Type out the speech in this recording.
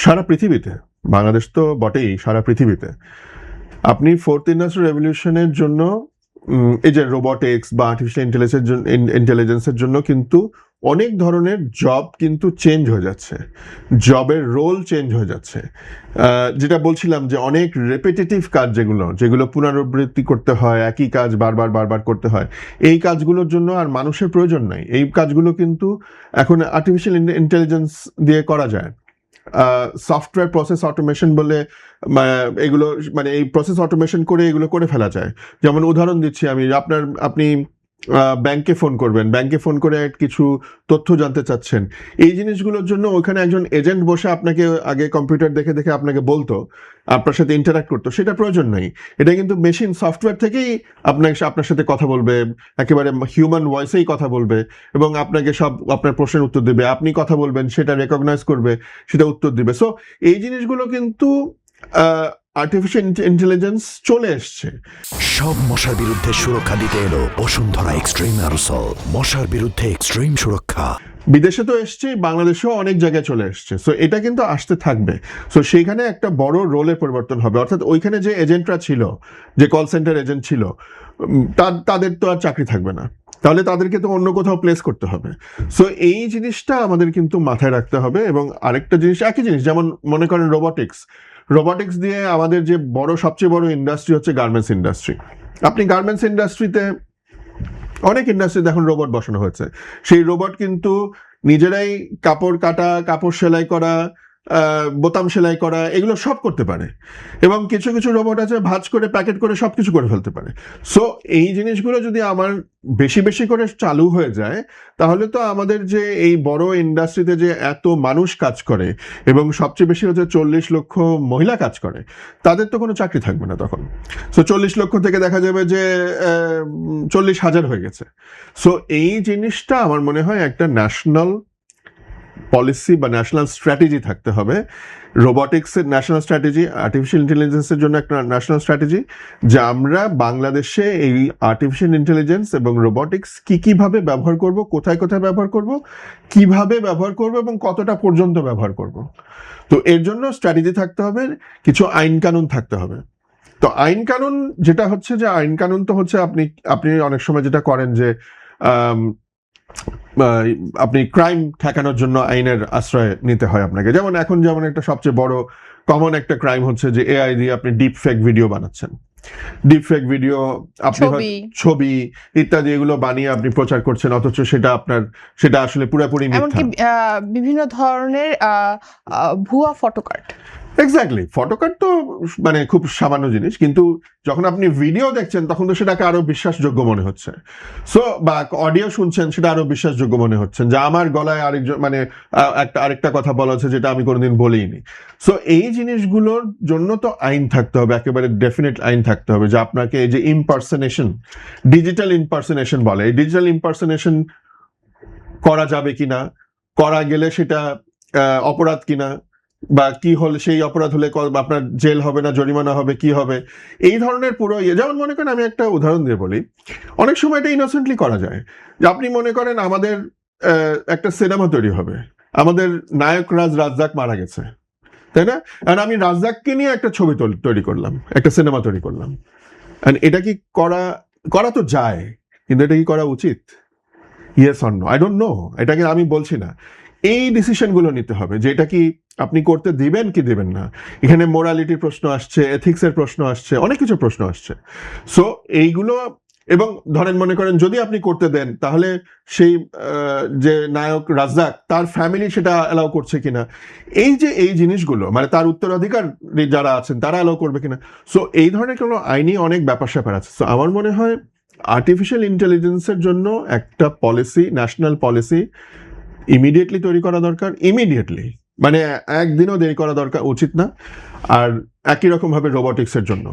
সারা পৃথিবীতে, বাংলাদেশ তো বটেই, সারা পৃথিবীতে আপনি ফোর্থ ইন্ডাস্ট্রিয়াল রেভলিউশনের জন্য এই যে রোবটিক্স বা আর্টিফিশিয়াল ইন্টেলিজেন্সের জন্য কিন্তু অনেক ধরনের জব কিন্তু চেঞ্জ হয়ে যাচ্ছে, জবের রোল চেঞ্জ হয়ে যাচ্ছে। যেটা বলছিলাম যে অনেক রেপিটেটিভ কাজ যেগুলো পুনরাবৃত্তি করতে হয়, একই কাজ বারবার করতে হয়, এই কাজগুলোর জন্য আর মানুষের প্রয়োজন নাই। এই কাজগুলো কিন্তু এখন আর্টিফিশিয়াল ইন্টেলিজেন্স দিয়ে করা যায়। সফটওয়্যার প্রসেস অটোমেশন বলে এগুলো, মানে এই প্রসেস অটোমেশন করে এগুলো করে ফেলা যায়। যেমন উদাহরণ দিচ্ছি আমি, আপনি ব্যাংকে ফোন করবেন, ব্যাংকে ফোন করে কিছু তথ্য জানতে চাচ্ছেন, এই জিনিসগুলোর জন্য ওখানে একজন এজেন্ট বসে আপনাকে আগে কম্পিউটার দেখে দেখে আপনাকে বলতো, আপনার সাথে ইন্টারাক্ট করতো, সেটা প্রয়োজন নাই। এটা কিন্তু মেশিন সফটওয়্যার থেকেই আপনার সাথে কথা বলবে, একেবারে হিউম্যান ভয়েসেই কথা বলবে এবং আপনাকে সব আপনার প্রশ্নের উত্তর দেবে। আপনি কথা বলবেন, সেটা রেকগনাইজ করবে, সেটা উত্তর দিবে। সো এই জিনিসগুলো কিন্তু আর্টিফিশিয়াল ইন্টেলিজেন্স চলে এসছে। সব মশার বিরুদ্ধে সুরক্ষা দিতে এলো বসুন্ধরা এক্সট্রিম অ্যারোসল, মশার বিরুদ্ধে এক্সট্রিম সুরক্ষা। বিদেশে তো এসছে, বাংলাদেশেও অনেক জায়গায় চলে এসছে। সো এটা কিন্তু আসতে থাকবে। সো সেইখানে একটা বড় রোলের পরিবর্তন হবে। অর্থাৎ ওইখানে যে এজেন্টরা ছিল, যে কল সেন্টার এজেন্ট ছিল, তাদের তো আর চাকরি থাকবে না, তাহলে তাদেরকে তো অন্য কোথাও প্লেস করতে হবে। সো এই জিনিসটা আমাদের কিন্তু মাথায় রাখতে হবে। এবং আরেকটা জিনিস, একই জিনিস, যেমন মনে করেন রোবটিক্স দিয়ে আমাদের যে সবচেয়ে বড় ইন্ডাস্ট্রি হচ্ছে গার্মেন্টস ইন্ডাস্ট্রি। আপনি গার্মেন্টস ইন্ডাস্ট্রিতে অনেক ইন্ডাস্ট্রিতে এখন রোবট বসানো হয়েছে। সেই রোবট কিন্তু নিজেরাই কাপড় কাটা, কাপড় সেলাই করা, বোতাম সেলাই করা, এগুলো সব করতে পারে। এবং কিছু কিছু রোবট আছে ভাঁজ করে প্যাকেট করে সব কিছু করে ফেলতে পারে। সো এই জিনিসগুলো যদি আমার বেশি বেশি করে চালু হয়ে যায়, তাহলে তো আমাদের যে এই বড় ইন্ডাস্ট্রিতে যে এত মানুষ কাজ করে এবং সবচেয়ে বেশি হচ্ছে 40 লক্ষ মহিলা কাজ করে, তাদের তো কোনো চাকরি থাকবে না তখন। সো 40 লক্ষ থেকে দেখা যাবে যে 40,000 হয়ে গেছে। সো এই জিনিসটা আমার মনে হয় একটা ন্যাশনাল পলিসি বা ন্যাশনাল স্ট্র্যাটেজি থাকতে হবে। রোবটিক্সের ন্যাশনাল স্ট্র্যাটেজি, আর্টিফিশিয়াল ইন্টেলিজেন্সের জন্য একটা ন্যাশনাল স্ট্র্যাটেজি, যে আমরা বাংলাদেশে এই আর্টিফিশিয়াল ইন্টেলিজেন্স এবং রোবটিক্স কিভাবে ব্যবহার করব, কোথায় কোথায় ব্যবহার করব, কিভাবে ব্যবহার করব এবং কতটা পর্যন্ত ব্যবহার করব। তো এর জন্য স্ট্র্যাটেজি থাকতে হবে, কিছু আইন কানুন থাকতে হবে। তো আইন কানুন যেটা হচ্ছে, যে আইন কানুন তো হচ্ছে আপনি অনেক সময় যেটা করেন যে আপনি ক্রাইম ঠেকানোর জন্য আইনের আশ্রয় নিতে হয় আপনাকে। যেমন একটা সবচেয়ে বড় কমন একটা ক্রাইম হচ্ছে যে এআই দিয়ে আপনি ডিপ ফেক ভিডিও বানাচ্ছেন। ডিপ ফেক ভিডিও, আপনি ছবি ইত্যাদি এগুলো বানিয়ে আপনি প্রচার করছেন, অথচ সেটা আসলে পুরোপুরি মিথ্যা। এমনকি বিভিন্ন ধরনের ভুয়া ফটোকার্ড। এক্স্যাক্টলি, ফটোকার্ড তো মানে খুব সামান্য জিনিস, কিন্তু যখন আপনি ভিডিও দেখছেন তখন তো সেটাকে আরো বিশ্বাসযোগ্য মনে হচ্ছে। সো বা অডিও শুনছেন, সেটা আরো বিশ্বাসযোগ্য মনে হচ্ছে যে আমার গলায় আরেকজন আরেকটা কথা বলা হচ্ছে যেটা আমি কোনোদিন বলিনি। সো এই জিনিসগুলোর জন্য তো আইন থাকতে হবে, একেবারে ডেফিনেট আইন থাকতে হবে, যে আপনাকে এই যে ইমপারসনেশন, ডিজিটাল ইমপারসনেশন বলে, এই ডিজিটাল ইমপারসনেশন করা যাবে কিনা, করা গেলে সেটা অপরাধ কিনা, বা কি হলে সেই অপরাধ হলে আপনার জেল হবে না জরিমানা হবে, কি হবে, এই ধরনের পুরো যেমন মনে করেন, আমি একটা উদাহরণ দিয়ে বলি, অনেক সময় এটা ইনোসেন্টলি করা যায়। যে আপনি মনে করেন আমাদের একটা সিনেমা তৈরি হবে, আমাদের নায়ক রাজ্জাক মারা গেছে, তাই না? আর আমি রাজ্জাককে নিয়ে একটা ছবি তৈরি করলাম, একটা সিনেমা তৈরি করলাম। এটা কি করা তো যায়, কিন্তু এটা কি করা উচিত? Yes or no, I don't know, এটাকে আমি বলছি না। এই ডিসিশনগুলো নিতে হবে যে এটা কি আপনি করতে দিবেন কি দিবেন না। এখানে মোরালিটির প্রশ্ন আসছে, এথিক্সের প্রশ্ন আসছে, অনেক কিছু প্রশ্ন আসছে। সো এইগুলো, এবং ধরেন মনে করেন যদি আপনি করতে দেন, তাহলে সেই যে নায়ক রাজ্জাক, তার ফ্যামিলি সেটা অ্যালাউ করছে কিনা, এই জিনিসগুলো, মানে তার উত্তরাধিকার যারা আছেন তারা অ্যালাউ করবে কিনা। সো এই ধরনের কোনো আইনি অনেক ব্যাপার স্যাপার আছে। সো আমার মনে হয় আর্টিফিশিয়াল ইন্টেলিজেন্সের জন্য একটা পলিসি, ন্যাশনাল পলিসি ইমিডিয়েটলি তৈরি করা দরকার, ইমিডিয়েটলি, মানে একদিনও দেরি করা উচিত না। আর একই রকম ভাবে রোবটিক্সের জন্য